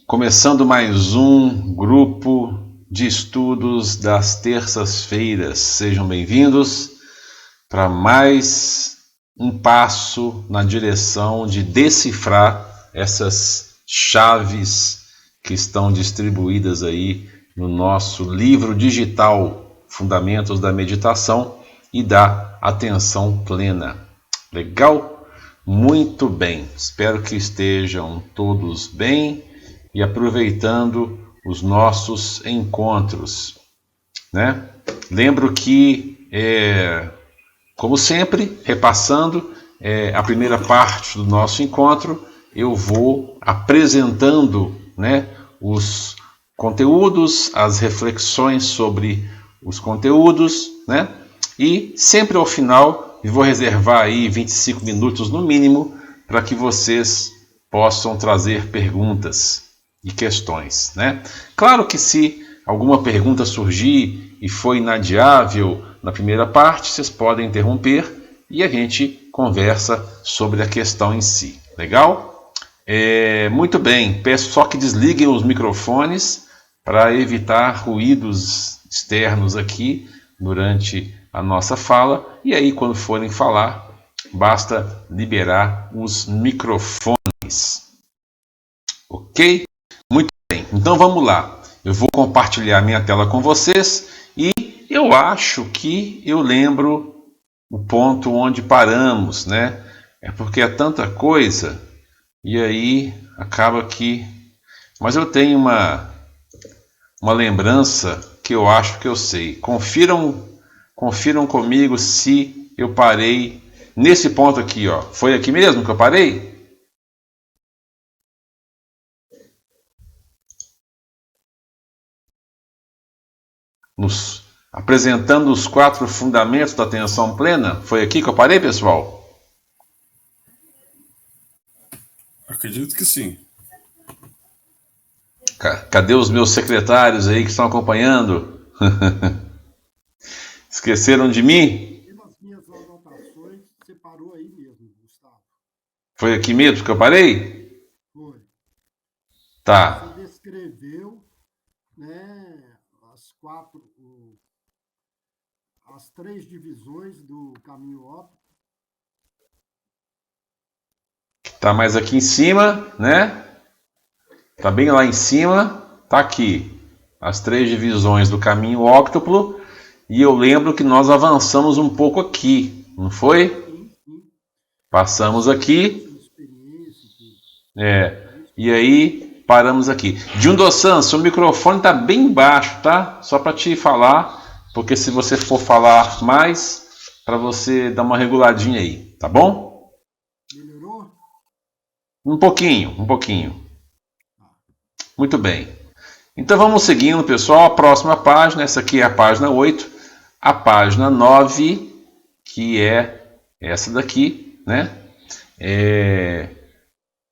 Começando mais um grupo de estudos das terças-feiras. Sejam bem-vindos para mais um passo na direção de decifrar essas chaves que estão distribuídas aí no nosso livro digital Fundamentos da Meditação e da Atenção Plena. Legal? Muito bem. Espero que estejam todos bem e aproveitando os nossos encontros, né? Lembro que, como sempre, repassando a primeira parte do nosso encontro, eu vou apresentando, né, os conteúdos, as reflexões sobre os conteúdos, né? E sempre ao final, eu vou reservar aí 25 minutos no mínimo para que vocês possam trazer perguntas e questões, né? Claro que se alguma pergunta surgir e for inadiável na primeira parte, vocês podem interromper e a gente conversa sobre a questão em si. Legal? Muito bem, peço só que desliguem os microfones para evitar ruídos externos aqui durante a nossa fala, e aí quando forem falar, basta liberar os microfones. Ok? Muito bem, então vamos lá. Eu vou compartilhar minha tela com vocês e eu acho que eu lembro o ponto onde paramos, né? É porque é tanta coisa e aí acaba que... Mas eu tenho uma lembrança que eu acho que eu sei. Confiram comigo se eu parei nesse ponto aqui, ó. Foi aqui mesmo que eu parei? Apresentando os 4 fundamentos da atenção plena. Foi aqui que eu parei, pessoal? Acredito que sim. Cadê os meus secretários aí que estão acompanhando? Esqueceram de mim? Pelas minhas anotações, você parou aí mesmo, Gustavo. Foi aqui mesmo que eu parei? Foi. Tá. Você descreveu, né, as 3 divisões do caminho óptico. Tá mais aqui em cima, né? Tá bem lá em cima. Tá aqui. As 3 divisões do caminho óptuplo. E eu lembro que nós avançamos um pouco aqui, não foi? Sim. Passamos aqui. E aí paramos aqui. Jundô-san, seu microfone tá bem baixo, tá? Só para te falar, porque se você for falar mais, para você dar uma reguladinha aí, tá bom? Melhorou? Um pouquinho. Muito bem. Então vamos seguindo, pessoal. A próxima página, essa aqui é a página 8. A página 9, que é essa daqui, né?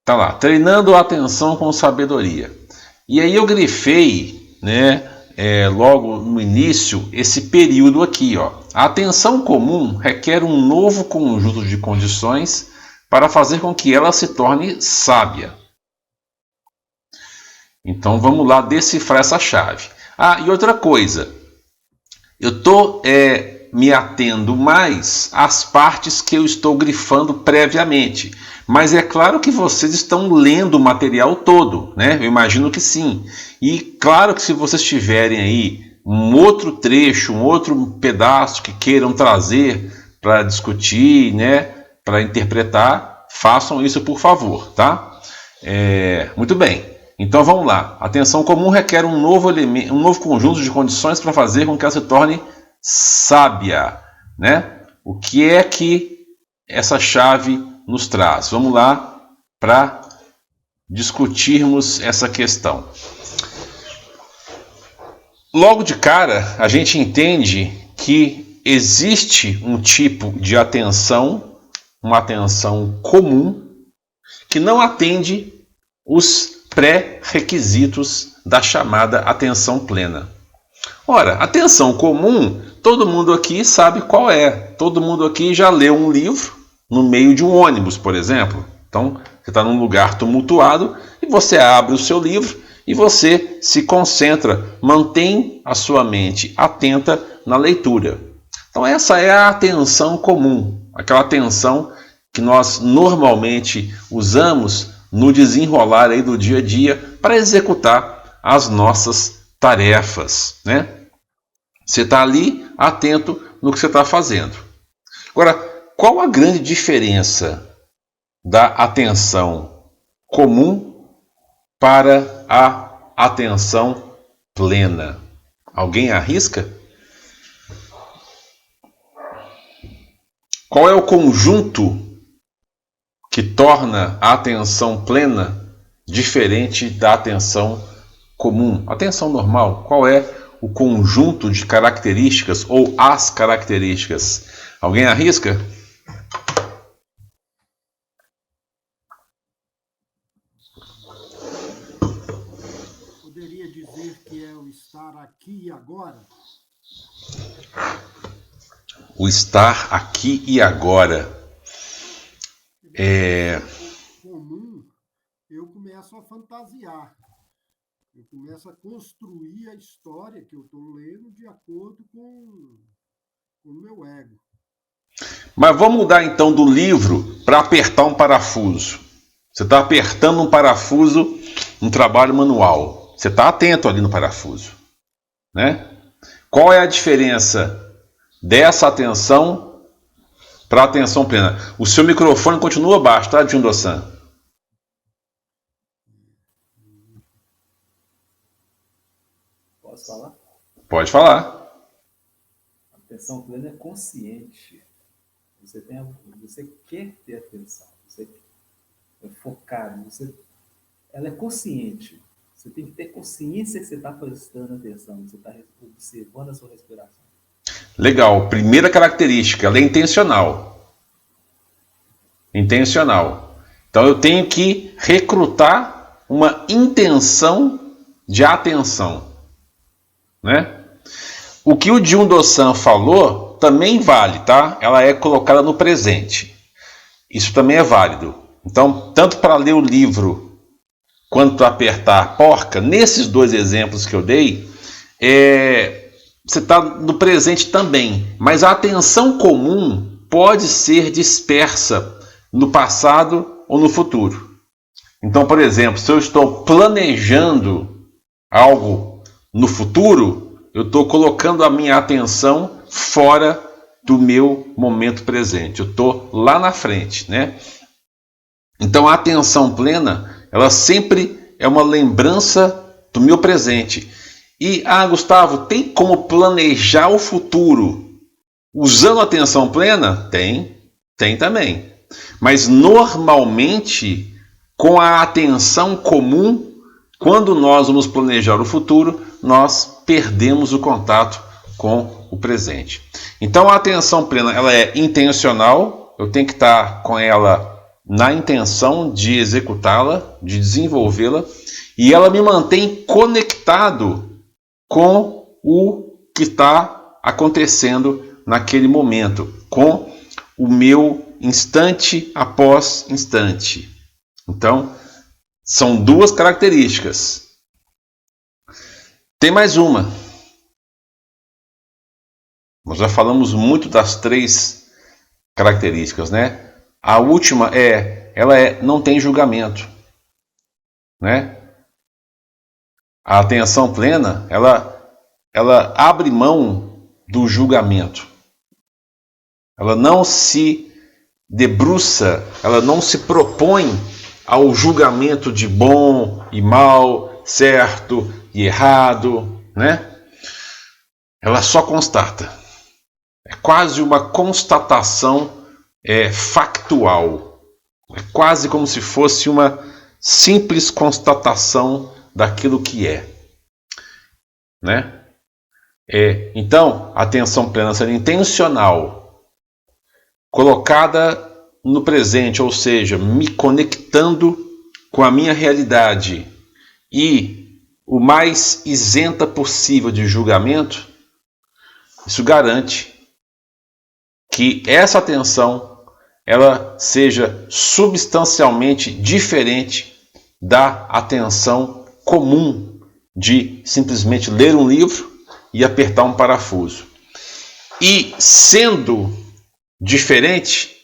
Tá lá, treinando a atenção com sabedoria. E aí eu grifei, né, logo no início, esse período aqui, ó. A atenção comum requer um novo conjunto de condições para fazer com que ela se torne sábia. Então vamos lá decifrar essa chave. Ah, e outra coisa, eu estou me atendo mais às partes que eu estou grifando previamente. Mas é claro que vocês estão lendo o material todo, né? Eu imagino que sim. E claro que se vocês tiverem aí um outro trecho, um outro pedaço que queiram trazer para discutir, né? Para interpretar, façam isso por favor, tá? Muito bem. Então vamos lá. A atenção comum requer um novo conjunto de condições para fazer com que ela se torne sábia, né? O que é que essa chave nos traz? Vamos lá para discutirmos essa questão. Logo de cara, a gente entende que existe um tipo de atenção, uma atenção comum, que não atende os pré-requisitos da chamada atenção plena. Ora, atenção comum, todo mundo aqui sabe qual é. Todo mundo aqui já leu um livro no meio de um ônibus, por exemplo. Então, você está num lugar tumultuado e você abre o seu livro e você se concentra, mantém a sua mente atenta na leitura. Então, essa é a atenção comum, aquela atenção que nós normalmente usamos no desenrolar aí do dia a dia para executar as nossas tarefas, né? Você está ali atento no que você está fazendo. Agora, qual a grande diferença da atenção comum para a atenção plena? Alguém arrisca? Qual é o conjunto que torna a atenção plena diferente da atenção comum? Atenção normal, qual é o conjunto de características ou as características? Alguém arrisca? Poderia dizer que é o estar aqui e agora? O estar aqui e agora. Comum, eu começo a fantasiar. Eu começo a construir a história que eu estou lendo de acordo com o meu ego. Mas vamos mudar então do livro para apertar um parafuso. Você está apertando um parafuso no trabalho manual. Você está atento ali no parafuso, né? Qual é a diferença dessa atenção para a atenção plena? O seu microfone continua baixo, tá, Jundô-san? Posso falar? Pode falar. A atenção plena é consciente. Você quer ter atenção, você é focado, ela é consciente. Você tem que ter consciência que você está prestando atenção, você está observando a sua respiração. Legal. Primeira característica, ela é intencional. Intencional. Então eu tenho que recrutar uma intenção de atenção, né? O que o Jundô-san falou também vale, tá? Ela é colocada no presente. Isso também é válido. Então, tanto para ler o livro quanto para apertar a porca, nesses dois exemplos que eu dei, você está no presente também. Mas a atenção comum pode ser dispersa no passado ou no futuro. Então, por exemplo, se eu estou planejando algo no futuro, eu estou colocando a minha atenção fora do meu momento presente. Eu estou lá na frente, né? Então, a atenção plena, ela sempre é uma lembrança do meu presente. E, Gustavo, tem como planejar o futuro usando a atenção plena? Tem também. Mas, normalmente, com a atenção comum, quando nós vamos planejar o futuro, nós perdemos o contato com o presente. Então, a atenção plena, ela é intencional, eu tenho que estar com ela na intenção de executá-la, de desenvolvê-la, e ela me mantém conectado com o que está acontecendo naquele momento, com o meu instante após instante. Então, são duas características. Tem mais uma. Nós já falamos muito das três características, né? A última não tem julgamento, né? A atenção plena, ela abre mão do julgamento. Ela não se debruça, ela não se propõe ao julgamento de bom e mal, certo e errado, né? Ela só constata. É quase uma constatação factual. É quase como se fosse uma simples constatação daquilo que é, né? Então, a atenção plena sendo intencional, colocada no presente, ou seja, me conectando com a minha realidade e o mais isenta possível de julgamento, isso garante que essa atenção ela seja substancialmente diferente da atenção comum de simplesmente ler um livro e apertar um parafuso. E sendo diferente,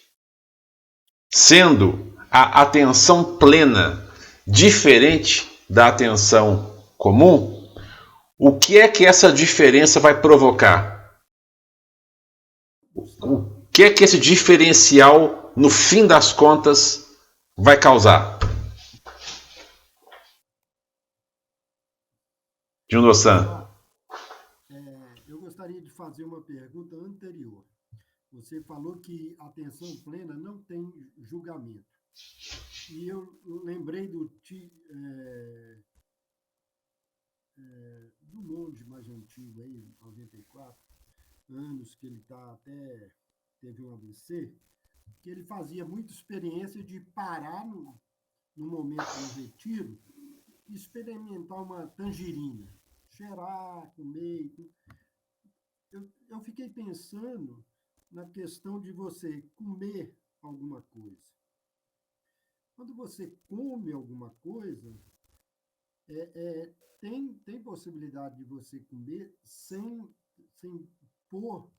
sendo a atenção plena diferente da atenção comum, o que é que essa diferença vai provocar? O que é que esse diferencial, no fim das contas, vai causar? Juno-san. Eu gostaria de fazer uma pergunta anterior. Você falou que a atenção plena não tem julgamento. E eu lembrei do monge mais antigo, aí, 94 anos, que ele teve um AVC, que ele fazia muita experiência de parar no momento do retiro e experimentar uma tangerina, cheirar, comer. Eu fiquei pensando na questão de você comer alguma coisa. Quando você come alguma coisa, tem possibilidade de você comer sem pôr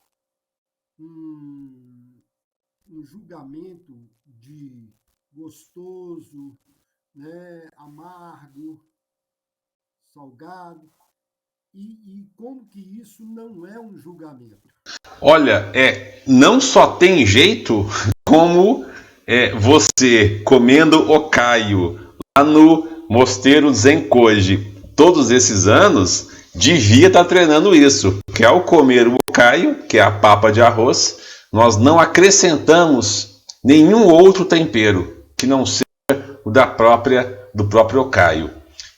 um julgamento de gostoso, né, amargo, salgado, e como que isso não é um julgamento? Olha, não só tem jeito, como você comendo okayu lá no Mosteiro Zenkoji todos esses anos, devia estar treinando isso, que ao comer o okayu, que é a papa de arroz, nós não acrescentamos nenhum outro tempero que não seja o do próprio okayu.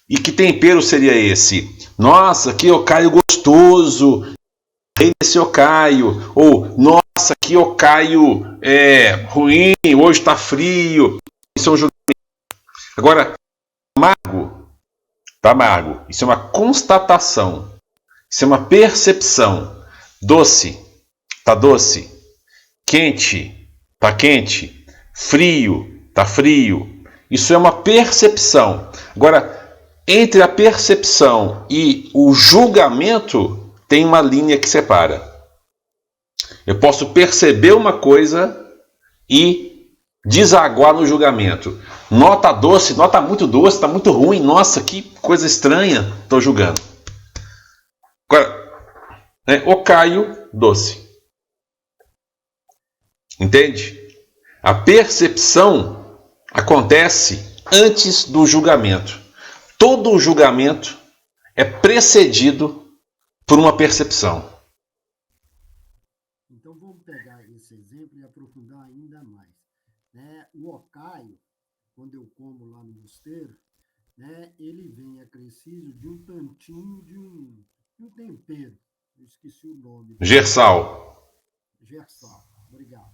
E que tempero seria esse? Nossa, que okayu gostoso! Rei desse okayu! Ou, nossa, que okayu ruim, hoje está frio. Isso é um julgamento. Agora, tá amargo. Isso é uma constatação. Isso é uma percepção. Doce, tá doce. Quente, tá quente. Frio, tá frio. Isso é uma percepção. Agora, entre a percepção e o julgamento, tem uma linha que separa. Eu posso perceber uma coisa e desaguar no julgamento. Nota doce, nota muito doce, está muito ruim. Nossa, que coisa estranha. Estou julgando. Agora, okayu, doce. Entende? A percepção acontece antes do julgamento. Todo julgamento é precedido por uma percepção. Então vamos pegar esse exemplo e aprofundar ainda mais. O okayu, quando eu como lá no mosteiro, ele vem acrescido de um tantinho de um tempero. Eu esqueci o nome. Gersal, obrigado.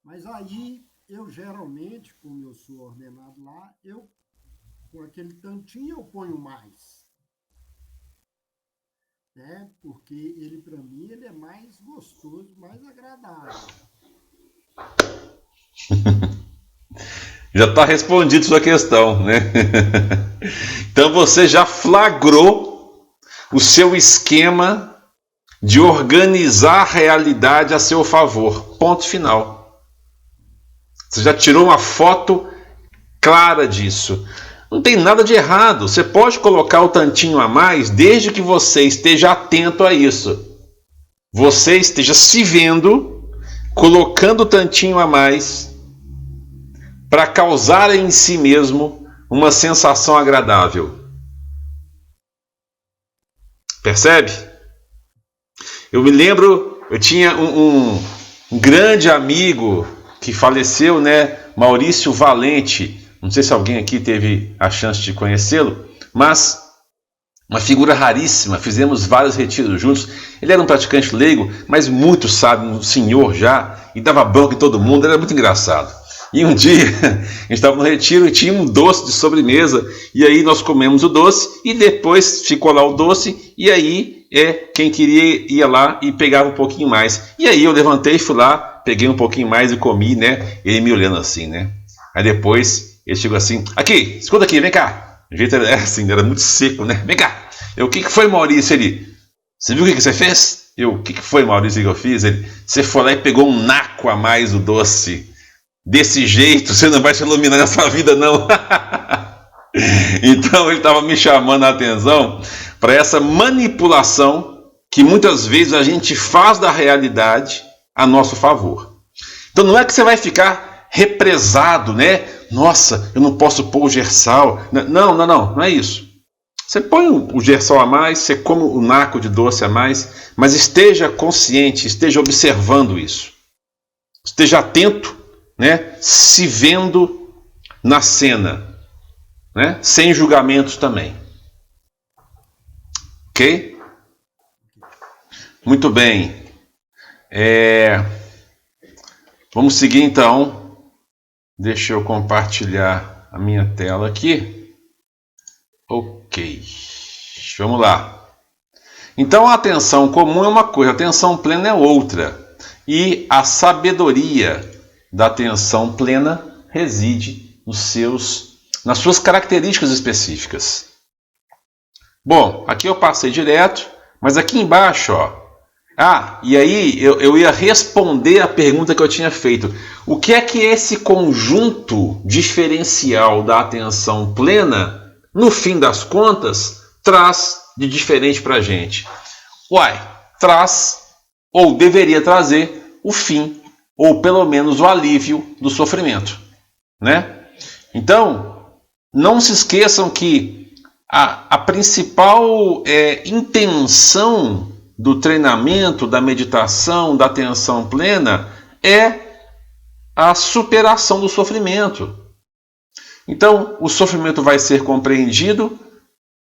Mas aí, eu geralmente, como eu sou ordenado lá, com aquele tantinho eu ponho mais. Porque ele, para mim, ele é mais gostoso, mais agradável. Já está respondido sua questão, né? Então você já flagrou o seu esquema de organizar a realidade a seu favor. Ponto final. Você já tirou uma foto clara disso. Não tem nada de errado. Você pode colocar o tantinho a mais desde que você esteja atento a isso. Você esteja se vendo, colocando o tantinho a mais para causar em si mesmo uma sensação agradável. Percebe? Eu me lembro, eu tinha um grande amigo que faleceu, Maurício Valente. Não sei se alguém aqui teve a chance de conhecê-lo, mas uma figura raríssima. Fizemos vários retiros juntos. Ele era um praticante leigo, mas muito sábio, um senhor já, e dava bronca em todo mundo. Era muito engraçado. E um dia, a gente estava no retiro e tinha um doce de sobremesa, e aí nós comemos o doce, e depois ficou lá o doce, e aí quem queria ia lá e pegava um pouquinho mais. E aí eu levantei, fui lá, peguei um pouquinho mais e comi, né? Ele me olhando assim, né? Aí depois ele chegou assim, aqui, escuta aqui, vem cá. O jeito era assim, era muito seco, né? Vem cá. O que foi, Maurício? Ele, você viu o que você fez? O que foi, Maurício, que eu fiz? Ele, você foi lá e pegou um naco a mais do doce. Desse jeito, você não vai se iluminar nessa vida, não. Então ele estava me chamando a atenção para essa manipulação que muitas vezes a gente faz da realidade a nosso favor. Então não é que você vai ficar represado, né? Nossa, eu não posso pôr o gersal. Não é isso. Você põe o gersal a mais, você come o naco de doce a mais, mas esteja consciente, esteja observando isso. Esteja atento, né? Se vendo na cena, né? Sem julgamentos também. Ok? Muito bem. Vamos seguir então. Deixa eu compartilhar a minha tela aqui. Ok. Vamos lá. Então a atenção comum é uma coisa, a atenção plena é outra. E a sabedoria da atenção plena reside nas suas características específicas. Bom, aqui eu passei direto, mas aqui embaixo, ó. E aí eu ia responder a pergunta que eu tinha feito. O que é esse conjunto diferencial da atenção plena, no fim das contas, traz de diferente para a gente? Traz, ou deveria trazer, o fim, ou pelo menos o alívio do sofrimento, né? Então, não se esqueçam que a principal intenção do treinamento, da meditação, da atenção plena é a superação do sofrimento. Então, o sofrimento vai ser compreendido,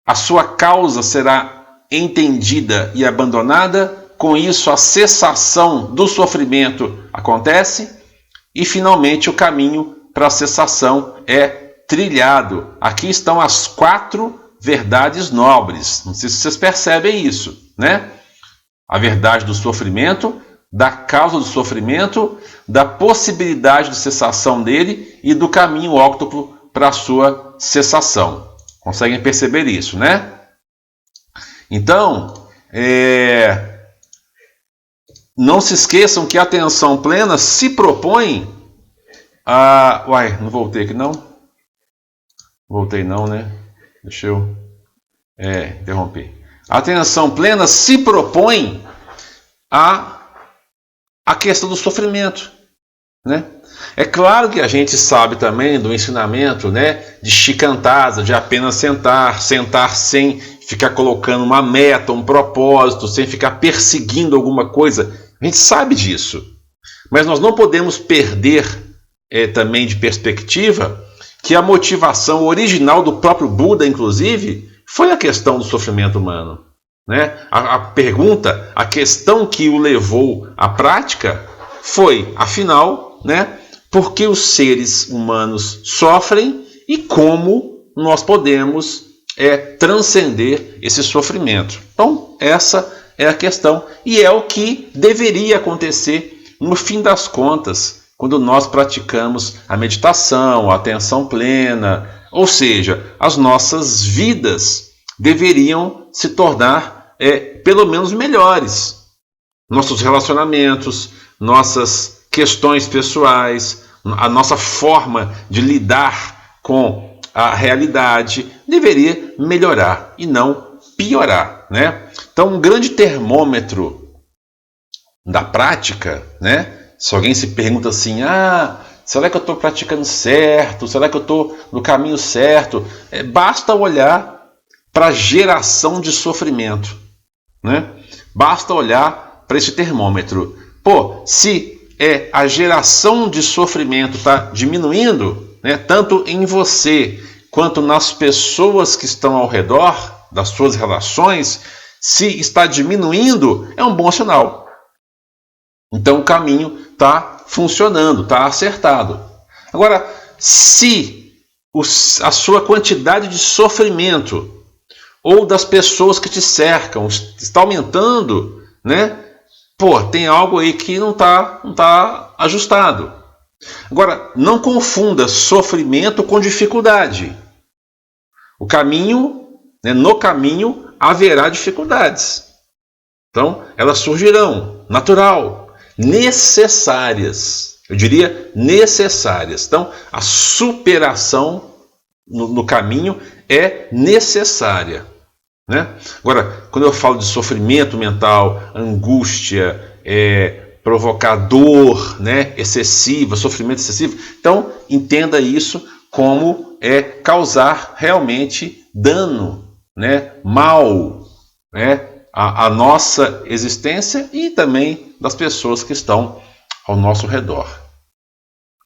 a sua causa será entendida e abandonada, com isso a cessação do sofrimento acontece e finalmente o caminho para a cessação é trilhado. Aqui estão as 4 verdades nobres. Não sei se vocês percebem isso, né? A verdade do sofrimento, da causa do sofrimento, da possibilidade de cessação dele e do caminho óctuplo para a sua cessação. Conseguem perceber isso, né? Então, não se esqueçam que a atenção plena se propõe a... não voltei aqui não? Voltei não, né? Deixa eu interromper. A atenção plena se propõe a questão do sofrimento, né? É claro que a gente sabe também do ensinamento, né, de Shikantaza, de apenas sentar sem ficar colocando uma meta, um propósito, sem ficar perseguindo alguma coisa. A gente sabe disso. Mas nós não podemos perder também de perspectiva que a motivação original do próprio Buda, inclusive, foi a questão do sofrimento humano, né? A pergunta, a questão que o levou à prática foi, afinal, né, por que os seres humanos sofrem e como nós podemos transcender esse sofrimento. Então, essa é a questão e é o que deveria acontecer no fim das contas, quando nós praticamos a meditação, a atenção plena, ou seja, as nossas vidas deveriam se tornar pelo menos melhores. Nossos relacionamentos, nossas questões pessoais, a nossa forma de lidar com a realidade deveria melhorar e não piorar, né? Então, um grande termômetro da prática, né? Se alguém se pergunta assim, será que eu estou praticando certo? Será que eu estou no caminho certo? Basta olhar para a geração de sofrimento, né? Basta olhar para esse termômetro. Se a geração de sofrimento está diminuindo, né, tanto em você quanto nas pessoas que estão ao redor das suas relações, se está diminuindo, é um bom sinal. Então o caminho está funcionando, está acertado. Agora, se a sua quantidade de sofrimento ou das pessoas que te cercam está aumentando, né, pô, tem algo aí que não tá ajustado. Agora, não confunda sofrimento com dificuldade. O caminho, né, no caminho haverá dificuldades. Então, elas surgirão, natural, necessárias. Eu diria necessárias. Então, a superação no caminho é necessária, né? Agora, quando eu falo de sofrimento mental, angústia, provocar dor, né, excessiva, sofrimento excessivo, então entenda isso como causar realmente dano, né, mal, né, à nossa existência e também das pessoas que estão ao nosso redor.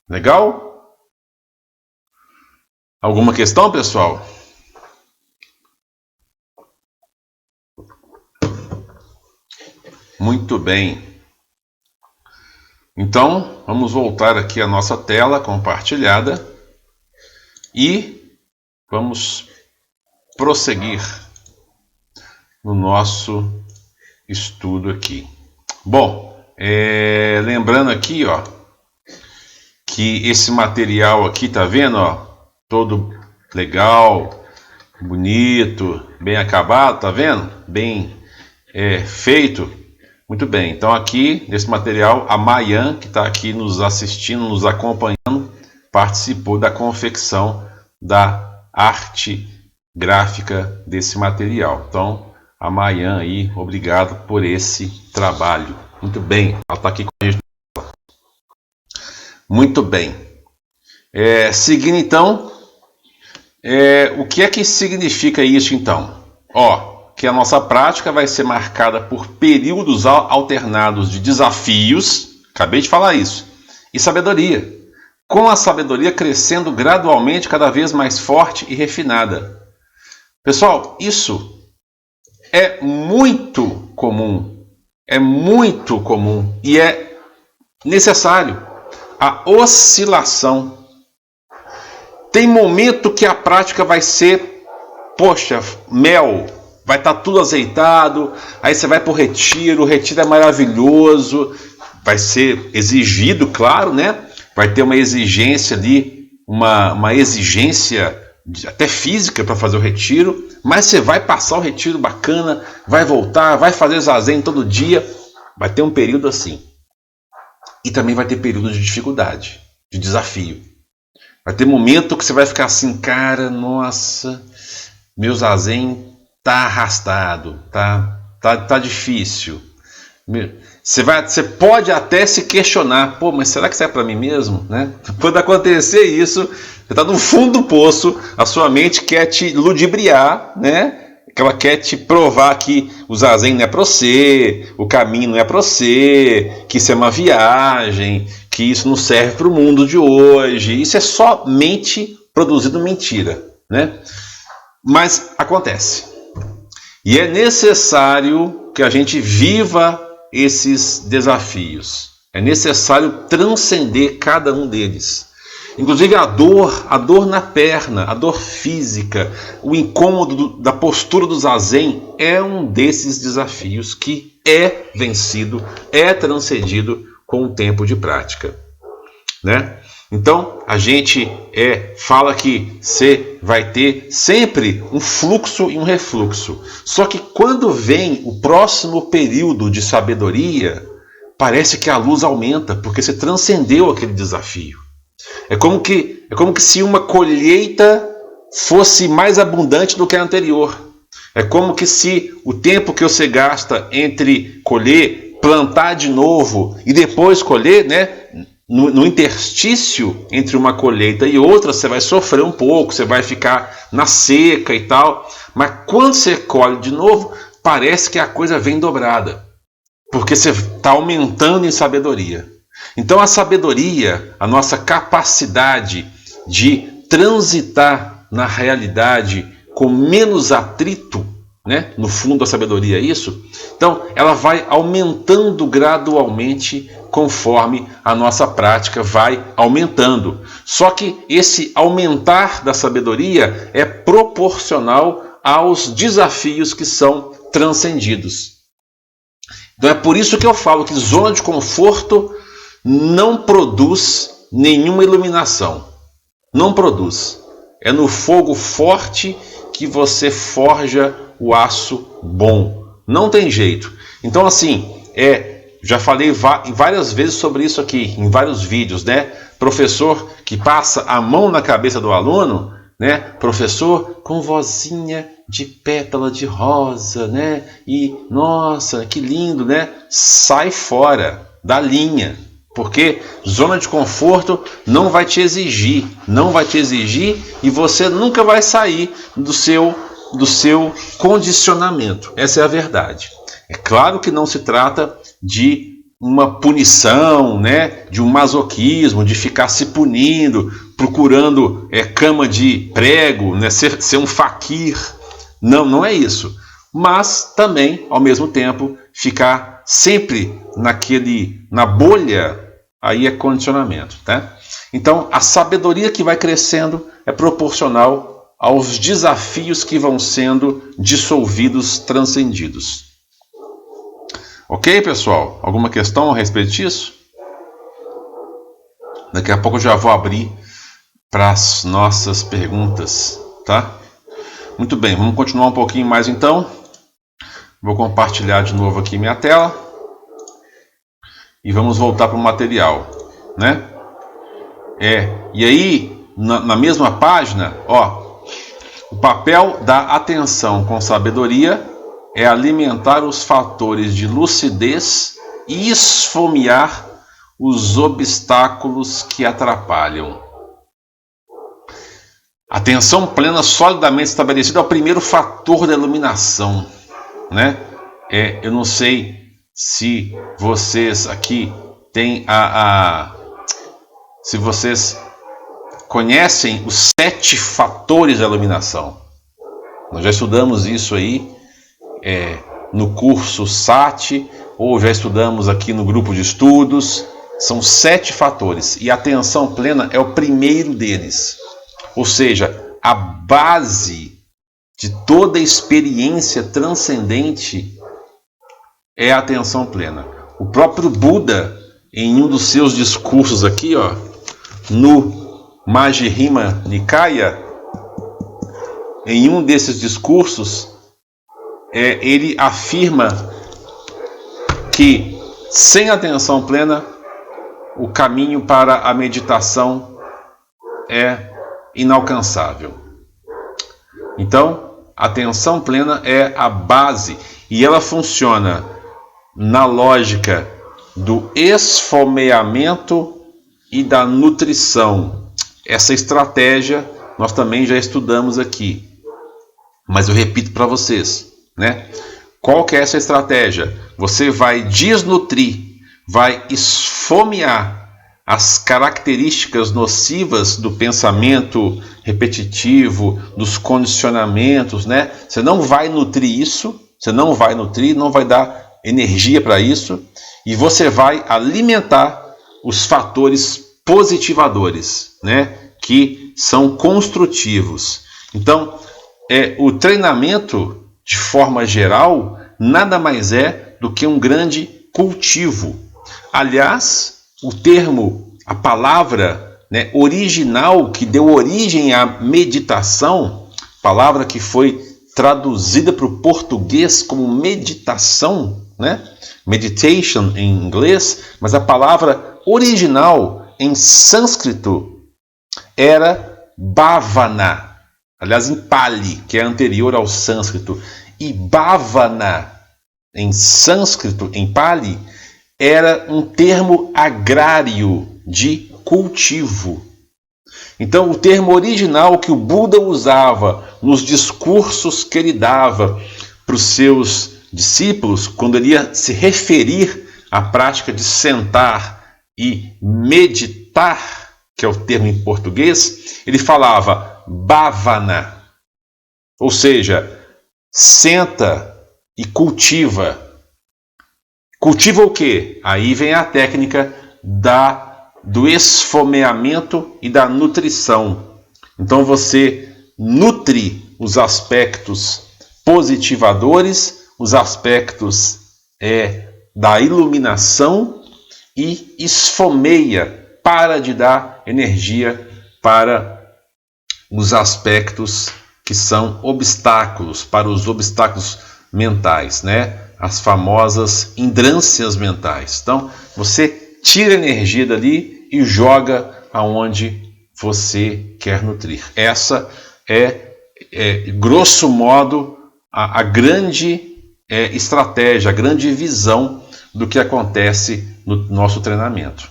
Legal? Alguma questão, pessoal? Muito bem. Então, vamos voltar aqui à nossa tela compartilhada e vamos prosseguir no nosso estudo aqui. Bom, lembrando aqui, ó, que esse material aqui, tá vendo, ó, todo legal, bonito, bem acabado, tá vendo? Bem feito. Muito bem, então aqui nesse material a Mayan, que está aqui nos assistindo, nos acompanhando, participou da confecção da arte gráfica desse material. Então, a Mayan aí, obrigado por esse trabalho. Muito bem, ela está aqui com a gente. Muito bem. Seguindo então, o que é que significa isso então? Que a nossa prática vai ser marcada por períodos alternados de desafios, acabei de falar isso, e sabedoria, com a sabedoria crescendo gradualmente cada vez mais forte e refinada. Pessoal, isso é muito comum e é necessário. A oscilação. Tem momento que a prática vai ser, poxa, mel, vai estar tudo azeitado, aí você vai para o retiro é maravilhoso, vai ser exigido, claro, né? Vai ter uma exigência ali, uma exigência até física para fazer o retiro, mas você vai passar o retiro bacana, vai voltar, vai fazer zazen todo dia, vai ter um período assim. E também vai ter período de dificuldade, de desafio. Vai ter momento que você vai ficar assim, cara, nossa, meu zazen tá arrastado, tá difícil. Você pode até se questionar, pô, mas será que isso é para mim mesmo, né? Quando acontecer isso, você está no fundo do poço, a sua mente quer te ludibriar, né? Que ela quer te provar que o zazen não é para você, o caminho não é para você, que isso é uma viagem, que isso não serve para o mundo de hoje. Isso é somente produzindo mentira, né? Mas acontece. E é necessário que a gente viva esses desafios. É necessário transcender cada um deles. Inclusive a dor na perna, a dor física, o incômodo da postura do zazen é um desses desafios que é vencido, é transcendido com o tempo de prática, né? Então, a gente fala que você vai ter sempre um fluxo e um refluxo. Só que quando vem o próximo período de sabedoria, parece que a luz aumenta, porque você transcendeu aquele desafio. É como que se uma colheita fosse mais abundante do que a anterior. É como que se o tempo que você gasta entre colher, plantar de novo e depois colher, né? No interstício entre uma colheita e outra, você vai sofrer um pouco, você vai ficar na seca e tal. Mas quando você colhe de novo, parece que a coisa vem dobrada. Porque você está aumentando em sabedoria. Então a sabedoria, a nossa capacidade de transitar na realidade com menos atrito, né? No fundo a sabedoria é isso. Então ela vai aumentando gradualmente conforme a nossa prática vai aumentando. Só que esse aumentar da sabedoria é proporcional aos desafios que são transcendidos. Então é por isso que eu falo que zona de conforto não produz nenhuma iluminação. Não produz. É no fogo forte que você forja o aço bom. Não tem jeito. Então assim, já falei várias vezes sobre isso aqui, em vários vídeos, né? Professor que passa a mão na cabeça do aluno, né? Professor com vozinha de pétala de rosa, né? E, nossa, que lindo, né? Sai fora da linha. Porque zona de conforto não vai te exigir, e você nunca vai sair do seu condicionamento. Essa é a verdade. É claro que não se trata de uma punição, né? De um masoquismo, de ficar se punindo, procurando cama de prego, né? Ser um faquir. Não é isso. Mas também, ao mesmo tempo, ficar sempre na bolha, aí é condicionamento, tá? Então, a sabedoria que vai crescendo é proporcional aos desafios que vão sendo dissolvidos, transcendidos. Ok, pessoal? Alguma questão a respeito disso? Daqui a pouco eu já vou abrir para as nossas perguntas, tá? Muito bem, vamos continuar um pouquinho mais então. Vou compartilhar de novo aqui minha tela. E vamos voltar para o material, né? E aí, na mesma página, o papel da atenção com sabedoria é alimentar os fatores de lucidez e esfomear os obstáculos que atrapalham. Atenção plena solidamente estabelecida é o primeiro fator da iluminação, né? Eu não sei se vocês aqui têm se vocês conhecem os 7 fatores da iluminação. Nós já estudamos isso aí no curso SAT, ou já estudamos aqui no grupo de estudos. São 7 fatores, e a atenção plena é o primeiro deles. Ou seja, a base de toda experiência transcendente é a atenção plena. O próprio Buda, em um dos seus discursos aqui, no Majjhima Nikaya, em um desses discursos, ele afirma que sem atenção plena, o caminho para a meditação é inalcançável. Então, a atenção plena é a base, e ela funciona na lógica do esfomeamento e da nutrição. Essa estratégia nós também já estudamos aqui, mas eu repito para vocês, né? Qual que é essa estratégia? Você vai desnutrir, vai esfomear as características nocivas do pensamento repetitivo, dos condicionamentos, né? Você não vai nutrir isso, não vai dar energia para isso, e você vai alimentar os fatores positivadores, né? Que são construtivos. Então, o treinamento, de forma geral, nada mais é do que um grande cultivo. Aliás, a palavra, né, original que deu origem à meditação, palavra que foi traduzida para o português como meditação, né? Meditation em inglês, mas a palavra original em sânscrito era bhavana, aliás em Pali, que é anterior ao sânscrito, e bhavana em sânscrito, em Pali, era um termo agrário de cultivo. Então, o termo original que o Buda usava nos discursos que ele dava para os seus discípulos, quando ele ia se referir à prática de sentar e meditar, que é o termo em português, ele falava bhavana, ou seja, senta e cultiva. Cultiva o quê? Aí vem a técnica do esfomeamento e da nutrição. Então você nutre os aspectos positivadores, os aspectos da iluminação e esfomeia, para de dar energia para os aspectos que são obstáculos, para os obstáculos mentais, né? As famosas hindrâncias mentais. Então, você tira energia dali e joga aonde você quer nutrir. Essa grosso modo, a grande estratégia, a grande visão do que acontece no nosso treinamento,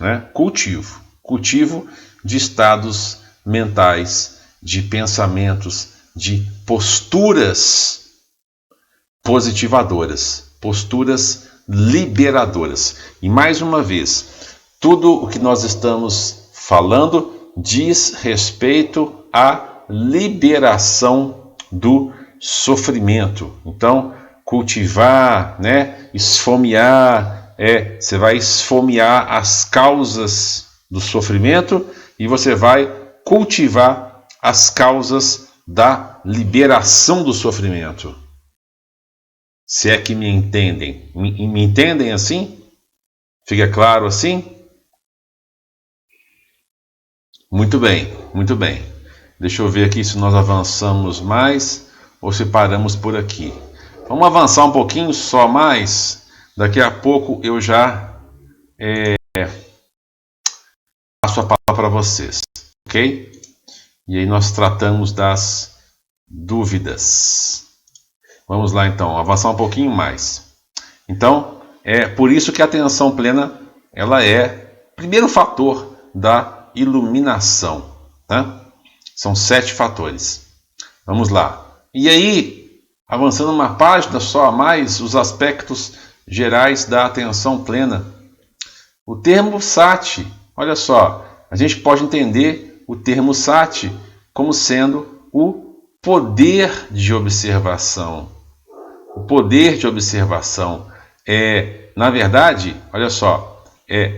né? Cultivo de estados mentais, de pensamentos, de posturas positivadoras, posturas liberadoras. E mais uma vez, tudo o que nós estamos falando diz respeito à liberação do sofrimento. Então, cultivar, né, esfomear, você vai esfomear as causas do sofrimento e você vai cultivar as causas da liberação do sofrimento. Se é que me entendem. Me entendem assim? Fica claro assim? Muito bem, muito bem. Deixa eu ver aqui se nós avançamos mais ou se paramos por aqui. Vamos avançar um pouquinho só mais. Daqui a pouco eu já passo a palavra para vocês, ok? E aí nós tratamos das dúvidas. Vamos lá então, avançar um pouquinho mais. Então, é por isso que a atenção plena, ela é o primeiro fator da iluminação, tá? São 7 fatores. Vamos lá. E aí, avançando uma página só a mais, os aspectos gerais da atenção plena. O termo sati, olha só, a gente pode entender o termo sati como sendo o poder de observação. O poder de observação na verdade, olha só,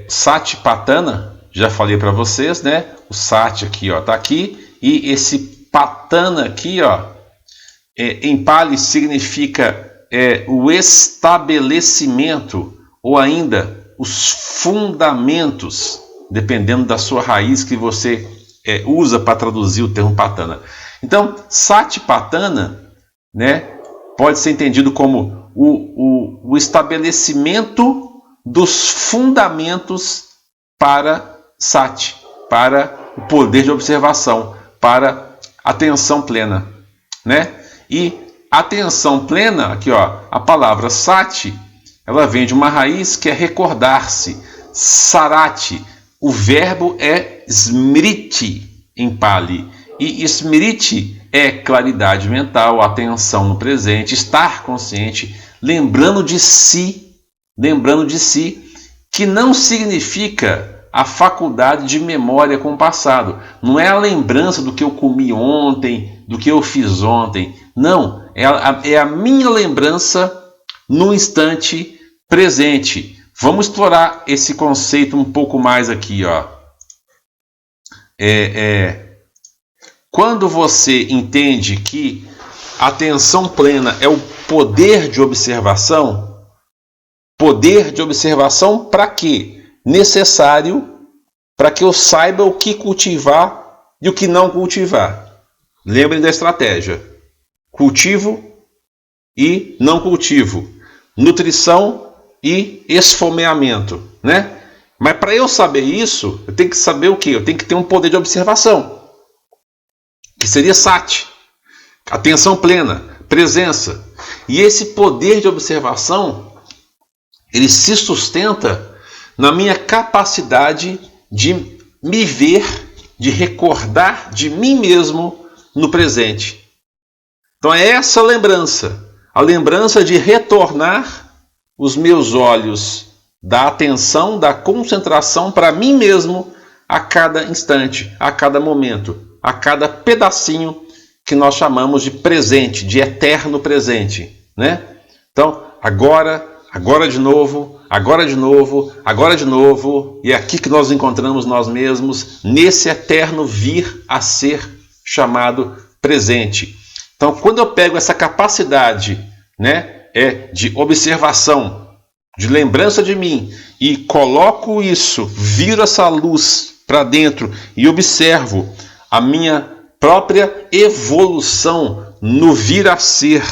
Satipatthana, já falei para vocês, né? O Sati aqui, ó, tá aqui, e esse Patthana aqui, ó, em Pali significa o estabelecimento, ou ainda os fundamentos, dependendo da sua raiz que você usa para traduzir o termo Patthana. Então, Satipatthana, né, pode ser entendido como o estabelecimento dos fundamentos para Sati, para o poder de observação, para atenção plena, né? E atenção plena, aqui ó, a palavra Sati, ela vem de uma raiz que é recordar-se, Sarati. O verbo é Smriti em Pali, e Smriti é claridade mental, atenção no presente, estar consciente, lembrando de si, que não significa a faculdade de memória com o passado. Não é a lembrança do que eu comi ontem, do que eu fiz ontem. Não, é a minha lembrança no instante presente. Vamos explorar esse conceito um pouco mais aqui, ó. Quando você entende que a atenção plena é o poder de observação para quê? Necessário para que eu saiba o que cultivar e o que não cultivar. Lembrem da estratégia. Cultivo e não cultivo. Nutrição e esfomeamento, né? Mas para eu saber isso, eu tenho que saber o quê? Eu tenho que ter um poder de observação, que seria Sati, atenção plena, presença. E esse poder de observação, ele se sustenta na minha capacidade de me ver, de recordar de mim mesmo no presente. Então é essa lembrança, a lembrança de retornar os meus olhos da atenção, da concentração para mim mesmo a cada instante, a cada momento, a cada pedacinho que nós chamamos de presente, de eterno presente, né? Então, agora de novo, e é aqui que nós encontramos nós mesmos, nesse eterno vir a ser chamado presente. Então, quando eu pego essa capacidade, né, de observação de lembrança de mim, e coloco isso, viro essa luz para dentro e observo a minha própria evolução no vir a ser,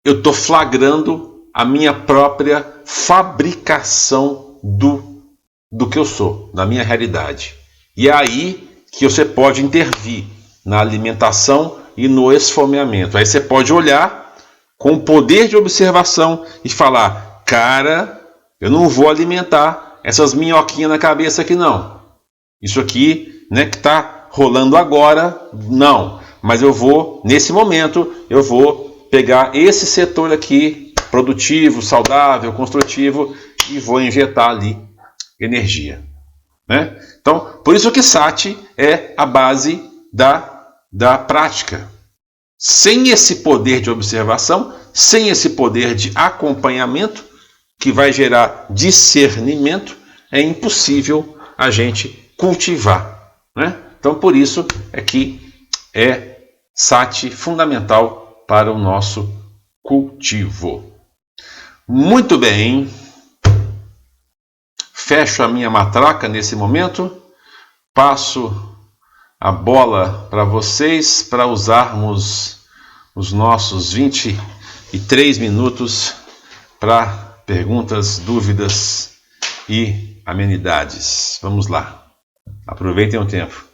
eu estou flagrando a minha própria fabricação do que eu sou, da minha realidade. E é aí que você pode intervir na alimentação e no esfomeamento. Aí você pode olhar com o poder de observação e falar: cara, eu não vou alimentar essas minhoquinhas na cabeça aqui não. Isso aqui, né, que está rolando agora, não. Mas eu vou, nesse momento, eu vou pegar esse setor aqui, produtivo, saudável, construtivo, e vou injetar ali energia. Né? Então, por isso que Sati é a base da prática. Sem esse poder de observação, sem esse poder de acompanhamento, que vai gerar discernimento, é impossível a gente cultivar. Né? Então, por isso é que é Sati fundamental para o nosso cultivo. Muito bem. Fecho a minha matraca nesse momento. Passo a bola para vocês para usarmos os nossos 23 minutos para perguntas, dúvidas e amenidades. Vamos lá. Aproveitem o tempo.